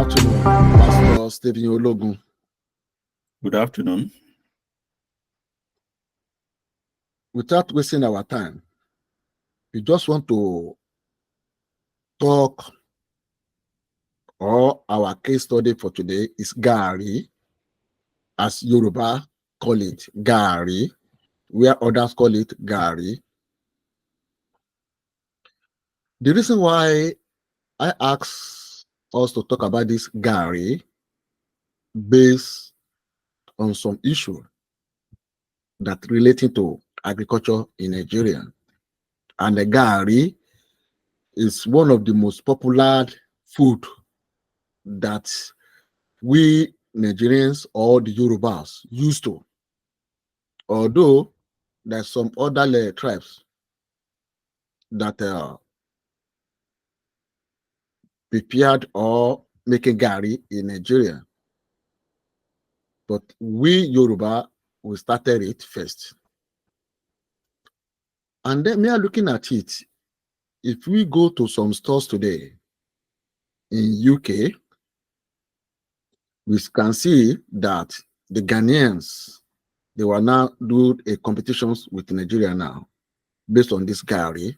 afternoon, Pastor Stephen Ologun. Good afternoon. Without wasting our time, we just want to talk, or our case study for today is Gari, as Yoruba call it Gari, where others call it Gari. The reason why I asked us to talk about this Gari based on some issue that relating to agriculture in Nigeria. And the Gari is one of the most popular food that we Nigerians or the Yorubas used to. Although there's some other tribes that are prepared or making Gari in Nigeria. But we Yoruba, we started it first. And then we are looking at it. If we go to some stores today in UK, we can see that the Ghanaians, they will now do a competitions with Nigeria now, based on this Gari.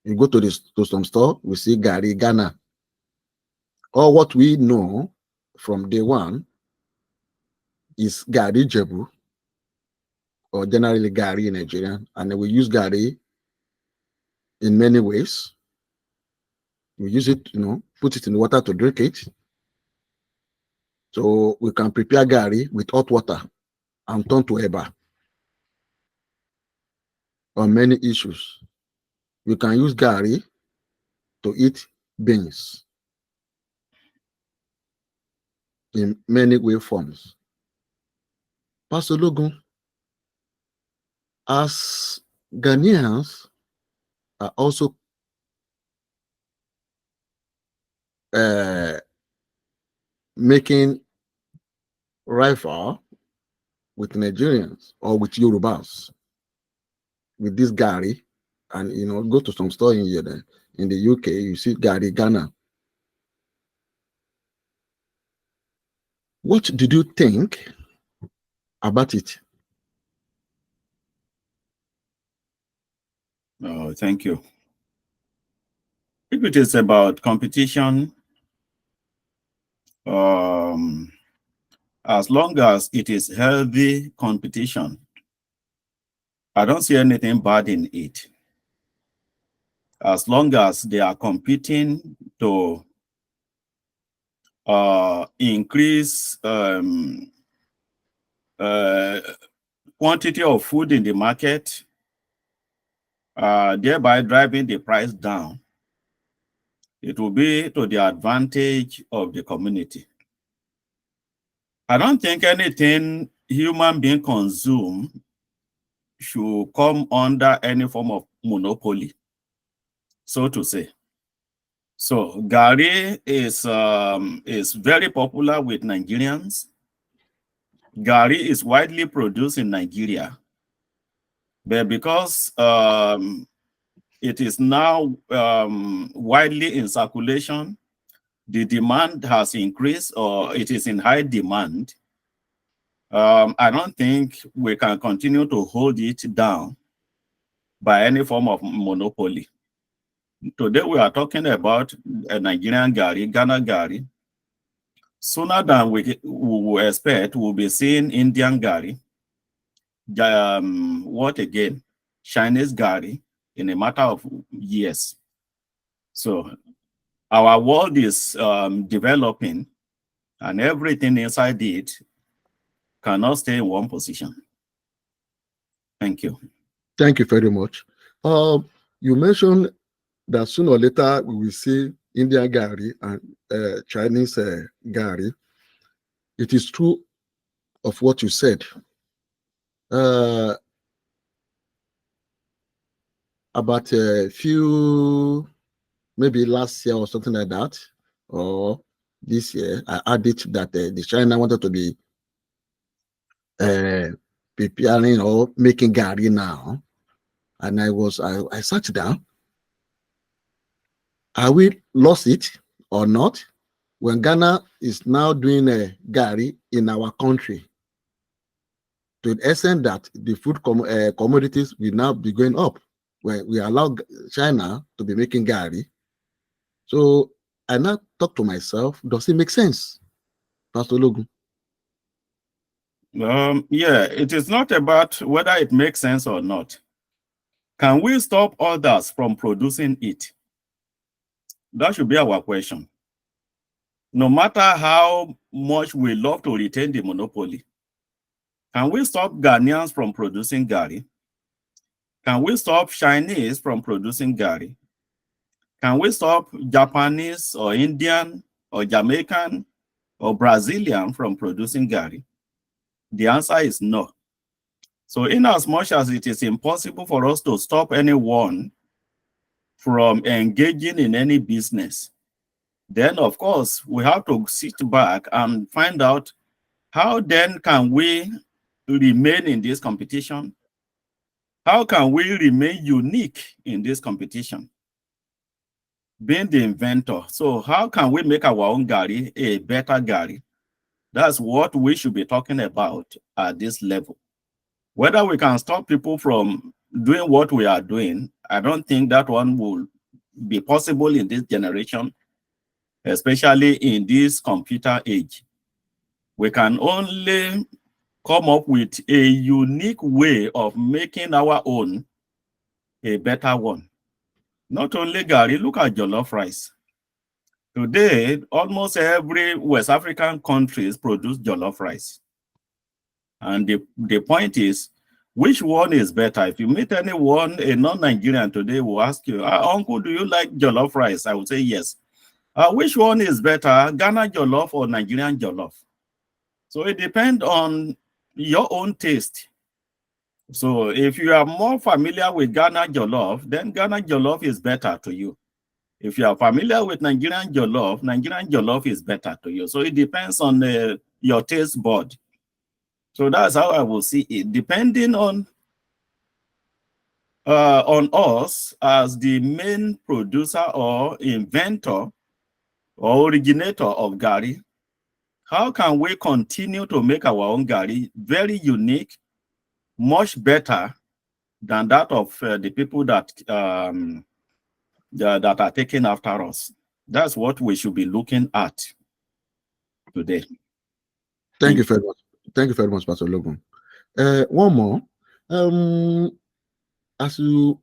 You go to some store, we see Gari Ghana. Or what we know from day one is Gari Jebu, or generally Gari in Nigeria, and we use Gari in many ways. We use it, put it in water to drink it. So we can prepare Gari with hot water and turn to Eba on many issues. We can use Gari to eat beans in many way forms. Pastor Logun, as Ghanaians are also making rival with Nigerians or with Yorubas with this Gari, and go to some store in the UK, you see Gari Ghana. What did you think about it? Oh, thank you. If it is about competition, as long as it is healthy competition, I don't see anything bad in it. As long as they are competing to increase quantity of food in the market, thereby driving the price down, it will be to the advantage of the community. I don't think anything human being consume should come under any form of monopoly, so to say. So Gari is very popular with Nigerians. Gari is widely produced in Nigeria, but because it is now widely in circulation, the demand has increased, or it is in high demand. I don't think we can continue to hold it down by any form of monopoly. Today we are talking about a Nigerian Gari, Ghana Gari. Sooner than we will expect, we'll be seeing Indian Gari, what again? Chinese Gari in a matter of years. So our world is developing, and everything inside it cannot stay in one position. Thank you. Thank you very much. You mentioned that sooner or later we will see Indian Gari and Chinese Gari. It is true of what you said. About a few, maybe last year or something like that, or this year, I added that the China wanted to be preparing or making Gari now. And I sat down. Have we lost it or not, when Ghana is now doing a Gari in our country, to the extent that the food commodities will now be going up, when we allow China to be making Gari. So I now talk to myself, does it make sense, Pastor Logun? Yeah, it is not about whether it makes sense or not. Can we stop others from producing it? That should be our question. No matter how much we love to retain the monopoly, can we stop Ghanaians from producing Gari? Can we stop Chinese from producing Gari? Can we stop Japanese or Indian or Jamaican or Brazilian from producing Gari? The answer is no. So in as much as it is impossible for us to stop anyone from engaging in any business, then of course we have to sit back and find out how then can we remain in this competition? How can we remain unique in this competition? Being the inventor. So how can we make our own Gari a better Gari? That's what we should be talking about at this level. Whether we can stop people from doing what we are doing, I don't think that one will be possible in this generation, especially in this computer age. We can only come up with a unique way of making our own a better one. Not only Gari, look at jollof rice. Today, almost every West African countries produce jollof rice. And the point is, which one is better? If you meet anyone, a non-Nigerian today will ask you, Uncle, do you like jollof rice? I would say yes. Which one is better, Ghana jollof or Nigerian jollof? So it depends on your own taste. So if you are more familiar with Ghana jollof, then Ghana jollof is better to you. If you are familiar with Nigerian jollof is better to you. So it depends on your taste bud. So that's how I will see it, depending on us as the main producer or inventor or originator of Gari. How can we continue to make our own Gari very unique, much better than that of the people that that are taking after us? That's what we should be looking at today. Thank you very much. Thank you very much, Pastor Logun. One more. As you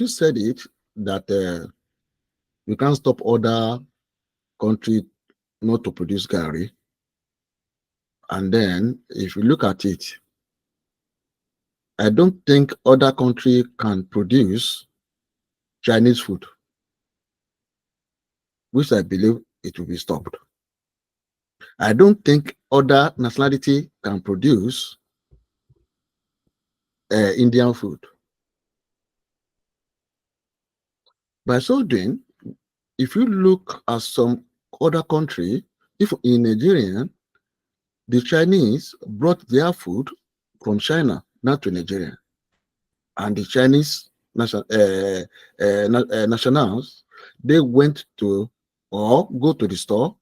said it, that you can't stop other countries not to produce Gari. And then if you look at it, I don't think other country can produce Chinese food, which I believe it will be stopped. I don't think other nationality can produce Indian food. By so doing, if you look at some other country, if in Nigeria, the Chinese brought their food from China, not to Nigeria. And the Chinese nationals, they went to or go to the store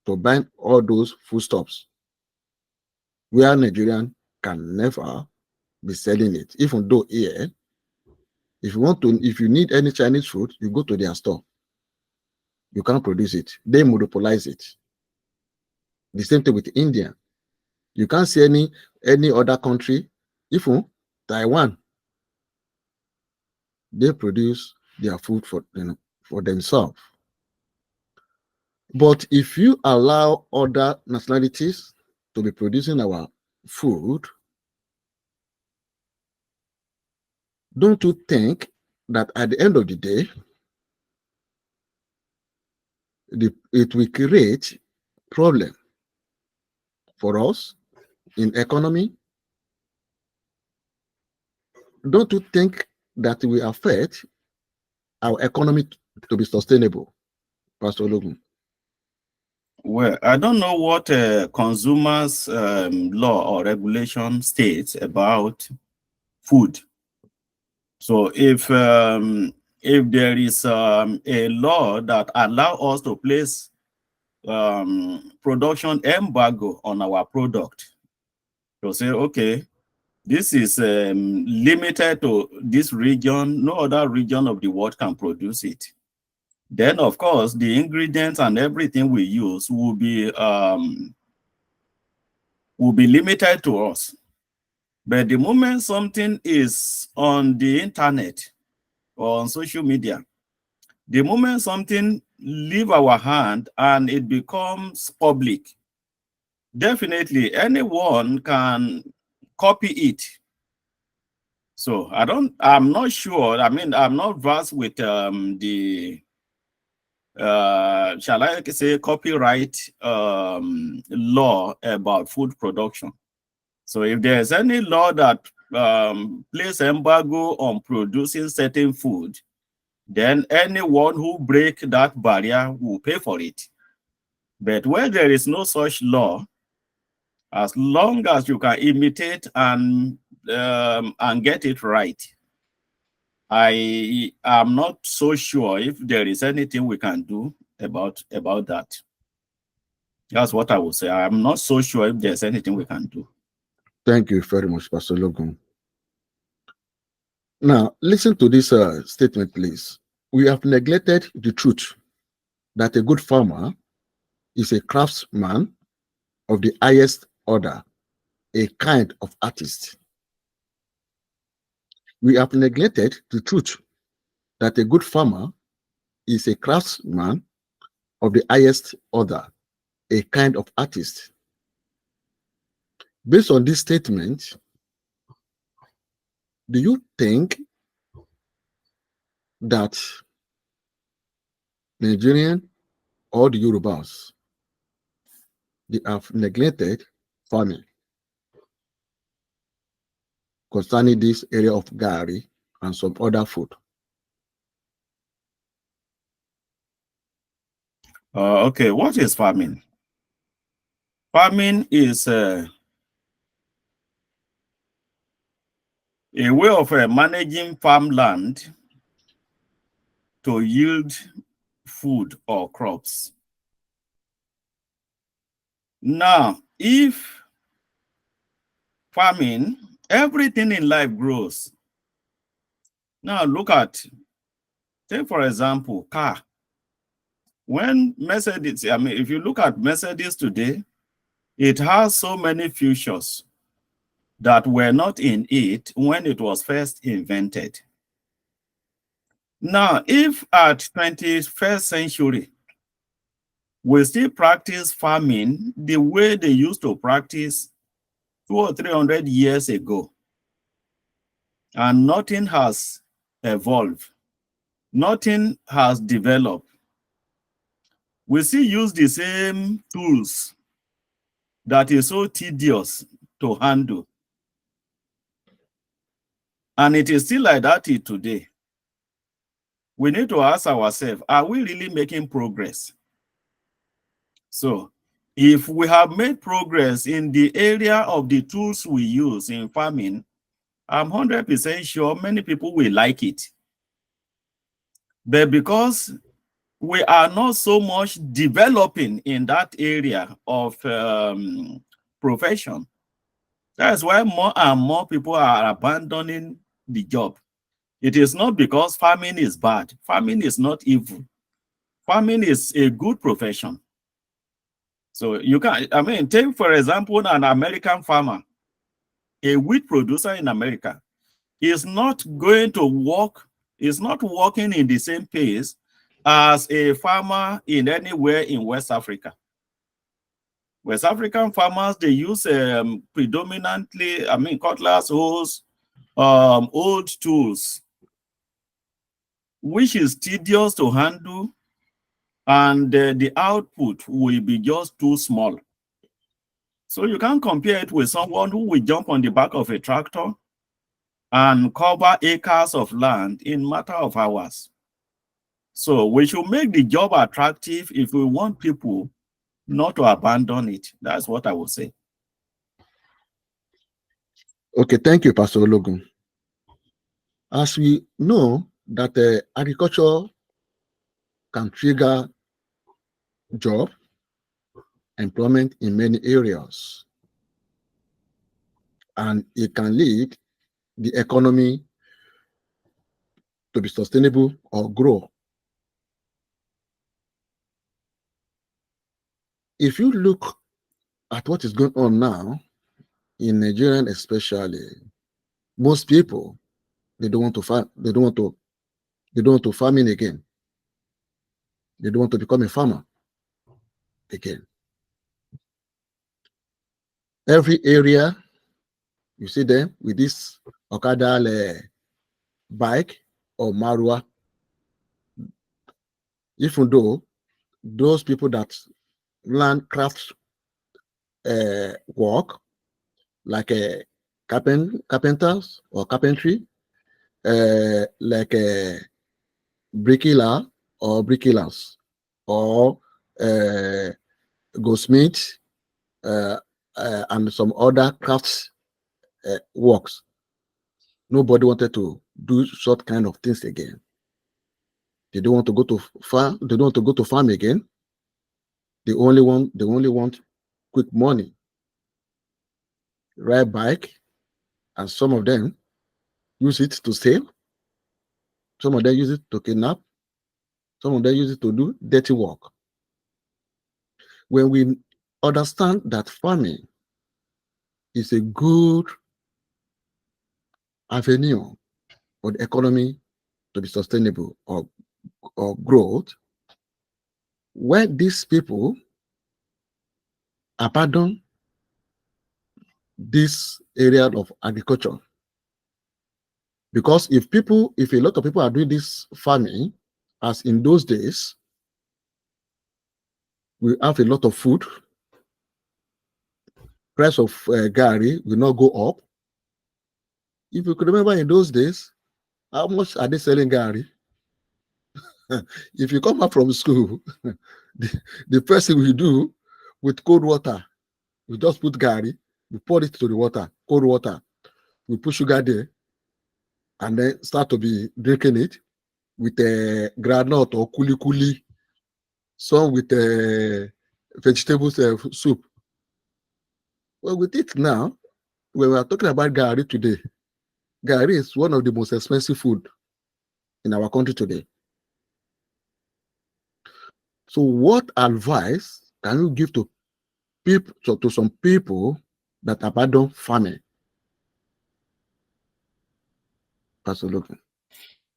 to buy all those foodstuffs, where Nigerian can never be selling it. Even though here, if you need any Chinese food, you go to their store. You can't produce it. They monopolize it. The same thing with India. You can't see any other country, even Taiwan, they produce their food for themselves. But if you allow other nationalities to be producing our food, don't you think that at the end of the day, it will create problem for us in economy? Don't you think that will affect our economy to be sustainable, Pastor Logun? Well, I don't know what consumers law or regulation states about food. So if if there is a law that allow us to place production embargo on our product, to say, okay, this is limited to this region, no other region of the world can produce it. Then, of course, the ingredients and everything we use will be limited to us. But the moment something is on the internet or on social media, the moment something leave our hand and it becomes public, definitely anyone can copy it. So I'm not sure. I mean, I'm not versed with the shall I say copyright law about food production. So if there's any law that place embargo on producing certain food, then anyone who break that barrier will pay for it. But where there is no such law, as long as you can imitate and get it right, I am not so sure if there is anything we can do about that. That's what I would say. I'm not so sure if there's anything we can do. Thank you very much, Pastor Logan. Now, listen to this statement, please. We have neglected the truth that a good farmer is a craftsman of the highest order, a kind of artist. We have neglected the truth that a good farmer is a craftsman of the highest order, a kind of artist. Based on this statement, do you think that Nigerian or the Yorubas, they have neglected farming concerning this area of Gari and some other food? Okay, what is farming? Farming is a way of managing farmland to yield food or crops. Now, if farming, everything in life grows. Now, look at, take for example, car. When Mercedes, I mean, if you look at Mercedes today, it has so many features that were not in it when it was first invented. Now, if at 21st century, we still practice farming the way they used to practice 200 or 300 years ago, and nothing has evolved, nothing has developed, we still use the same tools that is so tedious to handle. And it is still like that today. We need to ask ourselves, are we really making progress? So, if we have made progress in the area of the tools we use in farming, I'm 100% sure many people will like it. But because we are not so much developing in that area of profession, that's why more and more people are abandoning the job. It is not because farming is bad. Farming is not evil. Farming is a good profession. So you can, I mean, take for example, an American farmer, a wheat producer in America, is not going to work, is not working in the same pace as a farmer in anywhere in West Africa. West African farmers, they use predominantly, I mean, cutlass, hoes, old tools, which is tedious to handle, and the output will be just too small. So you can't compare it with someone who will jump on the back of a tractor and cover acres of land in matter of hours. So we should make the job attractive if we want people not to abandon it. That's what I would say. Okay, thank you, Pastor Logan. As we know, that agriculture can trigger job employment in many areas, and it can lead the economy to be sustainable or grow. If you look at what is going on now in Nigeria, especially, most people they don't want to farm. They don't want to. They don't want to farming again. They don't want to become a farmer again. Every area you see them with this Okada bike or Marua, even though those people that learn craft work like carpenters or carpentry, like bricklayer or bricklayers, or uh, goldsmith, uh, and some other crafts works. Nobody wanted to do short kind of things again. They don't want to go to farm. They don't want to go to farm again. They only want quick money, ride bike, and some of them use it to sell. Some of them use it to kidnap. Some of them use it to do dirty work. When we understand that farming is a good avenue for the economy to be sustainable or growth, when these people abandon this area of agriculture, because if a lot of people are doing this farming, as in those days, we have a lot of food. Price of Gari will not go up. If you could remember in those days, how much are they selling Gari? If you come back from school, the first thing we do with cold water, we just put Gari, we pour it to the water, cold water, we put sugar there, and then start to be drinking it with a granite or kuli kuli, some with vegetables soup. Well, with it now, when we are talking about Gari today, Gari is one of the most expensive food in our country today. So, what advice can you give to people, to some people that abandon farming? Absolutely.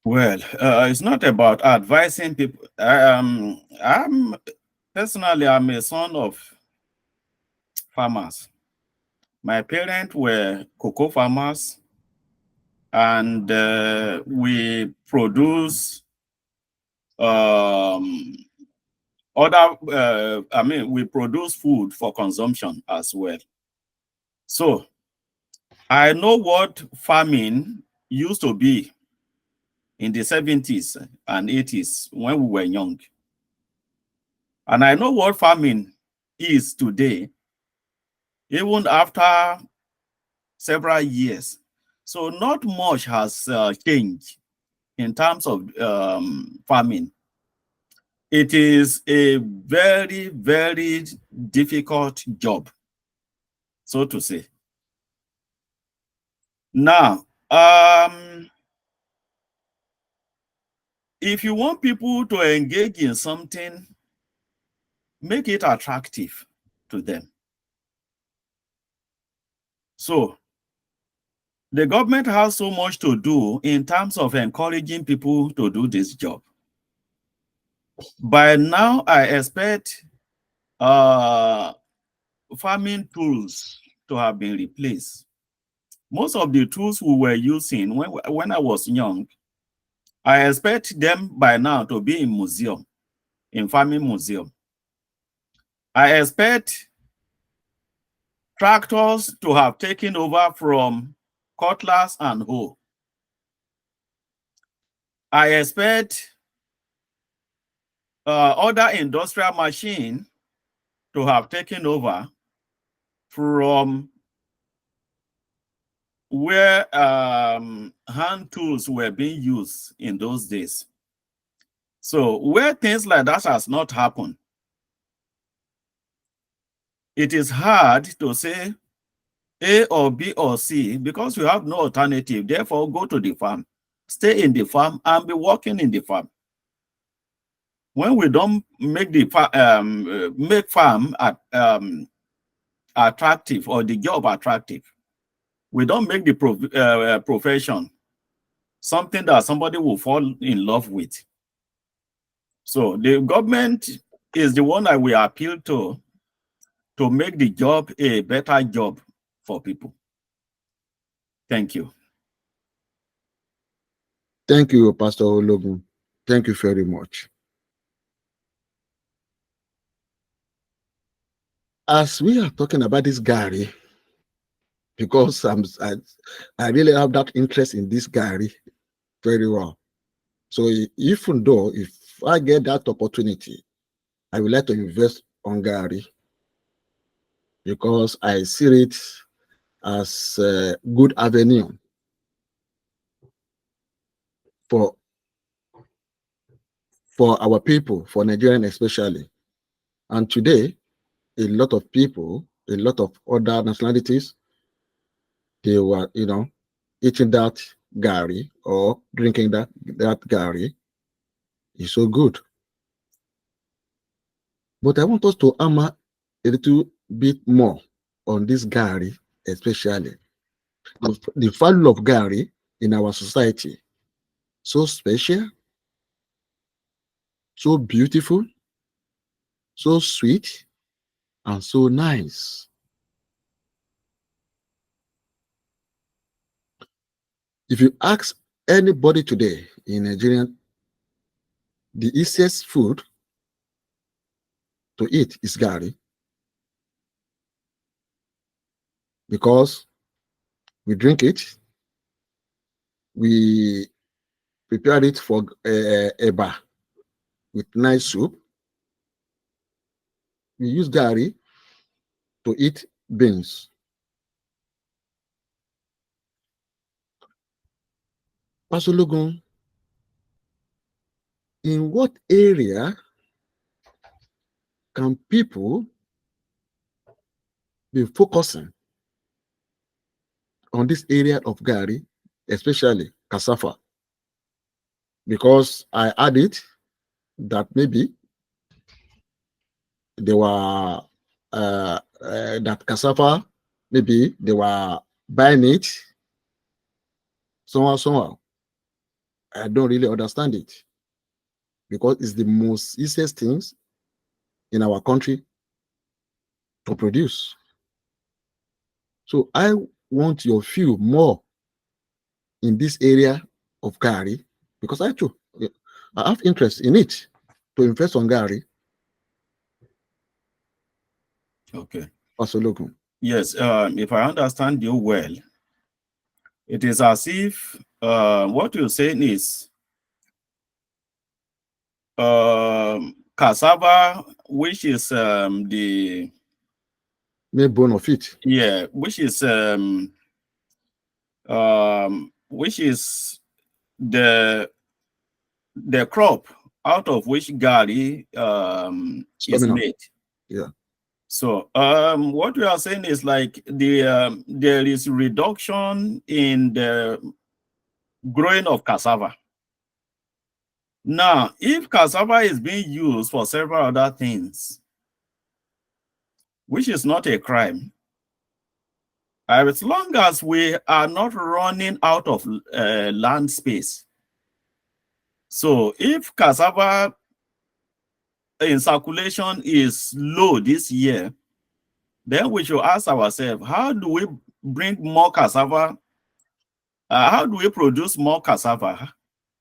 Well, it's not about advising people. I'm personally, I'm a son of farmers. My parents were cocoa farmers, and we produce um, we produce food for consumption as well. So I know what farming used to be in the 70s and 80s when we were young. And I know what farming is today, even after several years. So not much has changed in terms of farming. It is a very, very difficult job, so to say. Now, if you want people to engage in something, make it attractive to them. So the government has so much to do in terms of encouraging people to do this job. By now, I expect farming tools to have been replaced. Most of the tools we were using when I was young, I expect them by now to be in museum, in farming museum. I expect tractors to have taken over from cutlass and hoe. I expect other industrial machine to have taken over from where hand tools were being used in those days. So where things like that has not happened, it is hard to say A or B or C because you have no alternative. Therefore, go to the farm, stay in the farm, and be working in the farm. When we don't make the make farm attractive or the job attractive, we don't make the profession something that somebody will fall in love with. So the government is the one that we appeal to make the job a better job for people. Thank you. Thank you, Pastor Ologun. Thank you very much. As we are talking about this Gari, because I really have that interest in this Gari very well. So even though if I get that opportunity, I would like to invest on Gari because I see it as a good avenue for our people, for Nigerian especially. And today, a lot of people, a lot of other nationalities, they were, eating that Gari or drinking that Gari is so good. But I want us to hammer a little bit more on this Gari, especially the value of Gari in our society. So special, so beautiful, so sweet, and so nice. If you ask anybody today in Nigeria, the easiest food to eat is Gari because we drink it, we prepare it for eba with nice soup. We use Gari to eat beans. Pastor Logun, in what area can people be focusing on this area of Gari, especially cassava? Because I added that maybe they were that cassava, maybe they were buying it somehow. I don't really understand it because it's the most easiest things in our country to produce. So I want your view more in this area of Gari because I have interest in it to invest on Gari. Okay. Pastor. Yes, if I understand you well, it is as if what you're saying is cassava, which is the main bone of it. Yeah, which is the crop out of which Gari is made. Yeah. So what we are saying is like there is reduction in the growing of cassava. Now, if cassava is being used for several other things, which is not a crime, as long as we are not running out of land space. So if cassava in circulation is low this year, then we should ask ourselves, how do we bring more cassava? How do we produce more cassava?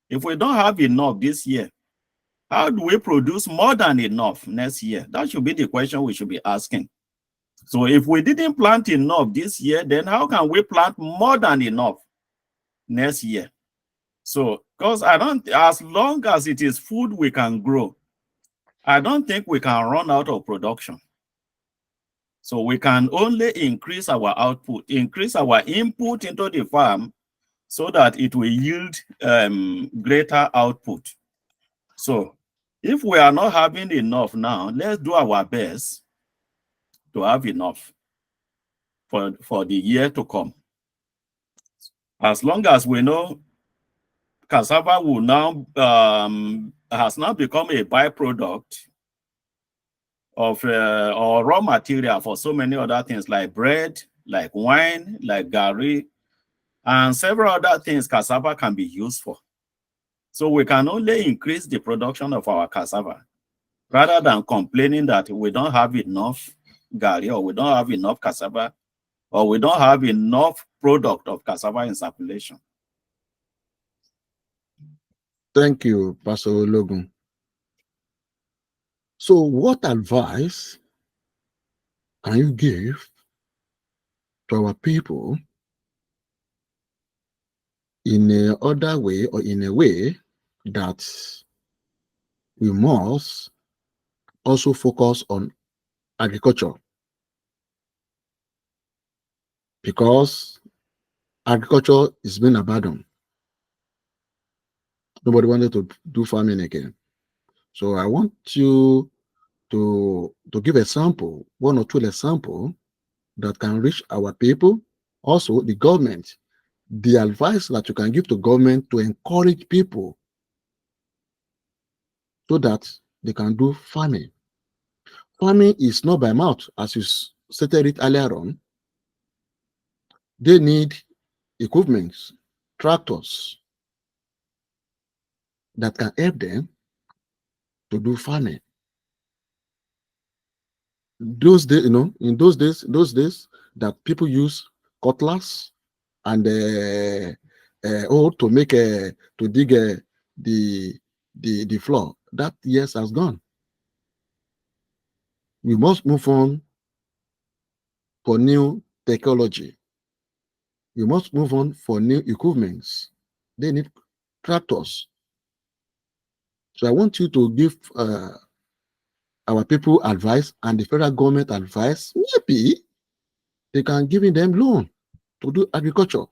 If we don't have enough this year, how do we produce more than enough next year? That should be the question we should be asking. So if we didn't plant enough this year, then how can we plant more than enough next year? So, because as long as it is food we can grow, I don't think we can run out of production. So we can only increase our output, increase our input into the farm so that it will yield greater output. So if we are not having enough now, let's do our best to have enough for the year to come. As long as we know cassava will now has now become a byproduct of or raw material for so many other things like bread, like wine, like Gari, and several other things cassava can be used for. So we can only increase the production of our cassava rather than complaining that we don't have enough Gari, or we don't have enough cassava, or we don't have enough product of cassava in circulation. Thank you, Pastor Logan. So, what advice can you give to our people in a other way, or in a way that we must also focus on agriculture? Because agriculture is being abandoned. Nobody wanted to do farming again. So I want you to give a sample, one or two example that can reach our people. Also, the government, the advice that you can give to government to encourage people so that they can do farming. Farming is not by mouth, as you stated it earlier on. They need equipment, tractors that can help them to do farming. Those days, in those days that people use cutlass and to make to dig the floor. That years has gone. We must move on for new technology. We must move on for new equipments. They need tractors. So I want you to give our people advice and the federal government advice. Maybe they can give them loan to do agriculture.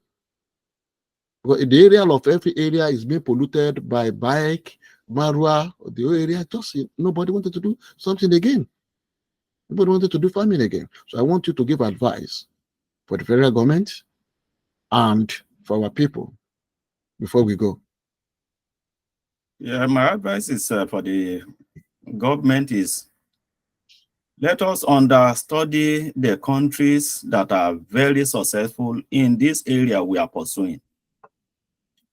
Because the area of every area is being polluted by bike, marua, the whole area. Just nobody wanted to do something again. Nobody wanted to do farming again. So I want you to give advice for the federal government and for our people before we go. Yeah, my advice is for the government is, let us understudy the countries that are very successful in this area we are pursuing.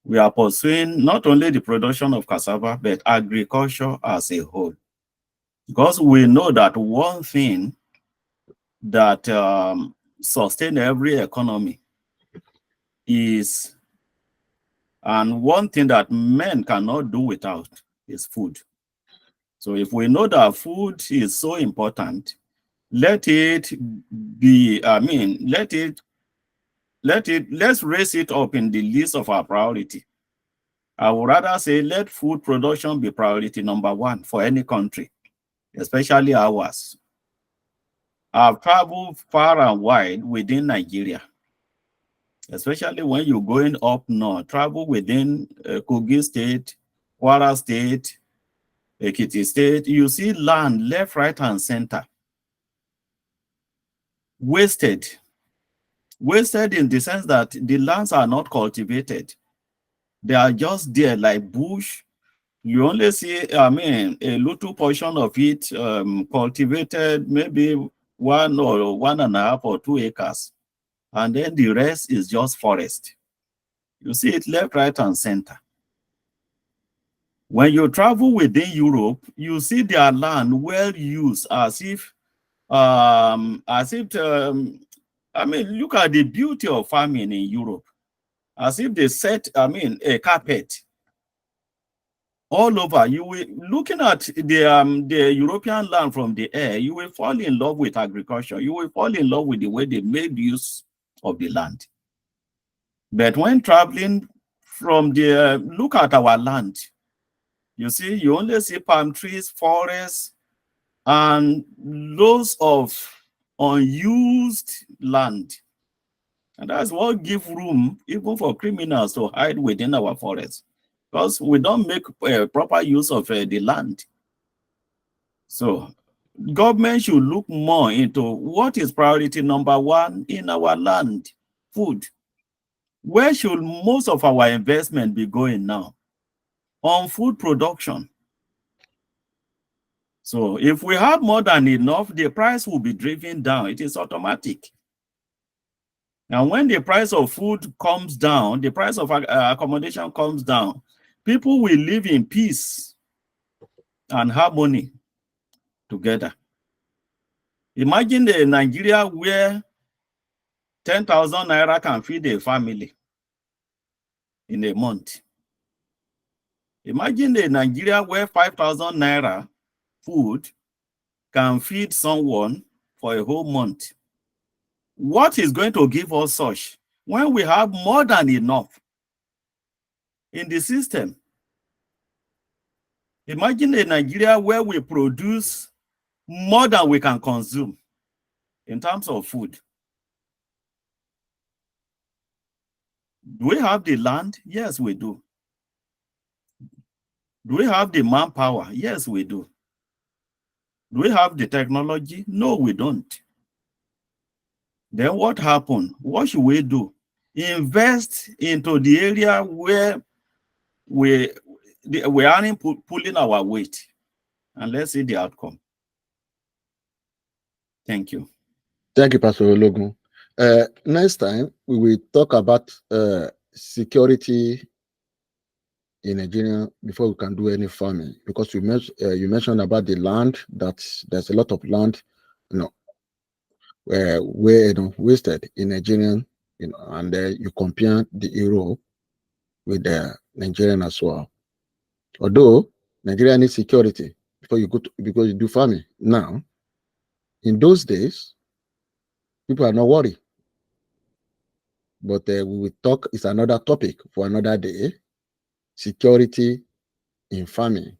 We are pursuing not only the production of cassava, but agriculture as a whole. Because we know that one thing that sustains every economy is, and one thing that men cannot do without, is food. So if we know that food is so important, let's raise it up in the list of our priority. I would rather say let food production be priority number one for any country, especially ours. I've traveled far and wide within Nigeria, especially when you're going up north, travel within Kogi State, Kwara State, Ekiti State, you see land left, right, and center. Wasted in the sense that the lands are not cultivated. They are just there like bush. You only see, a little portion of it cultivated, maybe 1 or 1.5 or 2 acres. And then the rest is just forest. You see it left, right, and center. When you travel within Europe, you see their land well used as if look at the beauty of farming in Europe. As if they set, a carpet all over. You will, looking at the European land from the air, you will fall in love with agriculture. You will fall in love with the way they made use of the land. But when traveling from the look at our land, you see, you only see palm trees, forests, and loads of unused land. And that's what gives room even for criminals to hide within our forests, because we don't make proper use of the land. So government should look more into what is priority number one in our land: food. Where should most of our investment be going now? On food production. So if we have more than enough, the price will be driven down. It is automatic. And when the price of food comes down, the price of accommodation comes down, people will live in peace and harmony together. Imagine the Nigeria where 10,000 naira can feed a family in a month. Imagine the Nigeria where 5,000 naira food can feed someone for a whole month. What is going to give us such when we have more than enough in the system? Imagine a Nigeria where we produce more than we can consume in terms of food. Do we have the land? Yes, we do. Do we have the manpower? Yes, we do. Do we have the technology? No, we don't. Then what happened? What should we do? Invest into the area where we aren't pulling our weight, and let's see the outcome. Thank you. Thank you, Pastor Ologun. Next time, we will talk about security in Nigeria before we can do any farming, because you mentioned about the land, that there's a lot of land, where wasted in Nigerian, and you compare the Europe with the Nigerian as well. Although Nigeria needs security before you do farming. Now, in those days, people are not worried. But we will talk, it's another topic for another day. Security in farming.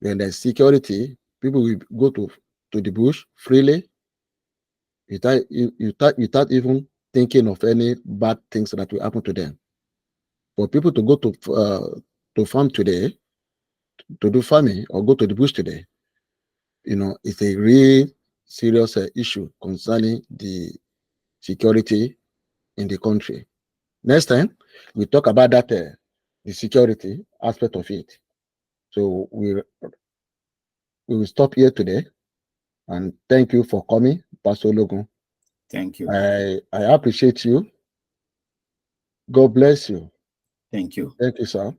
When there's security, people will go to the bush freely without even thinking of any bad things that will happen to them. For people to go to farm today, to do farming, or go to the bush today, it's a real serious issue concerning the security in the country. Next time, we talk about that, the security aspect of it. So we will stop here today, and thank you for coming, Pastor Logan. Thank you. I appreciate you. God bless you. Thank you. Thank you, sir.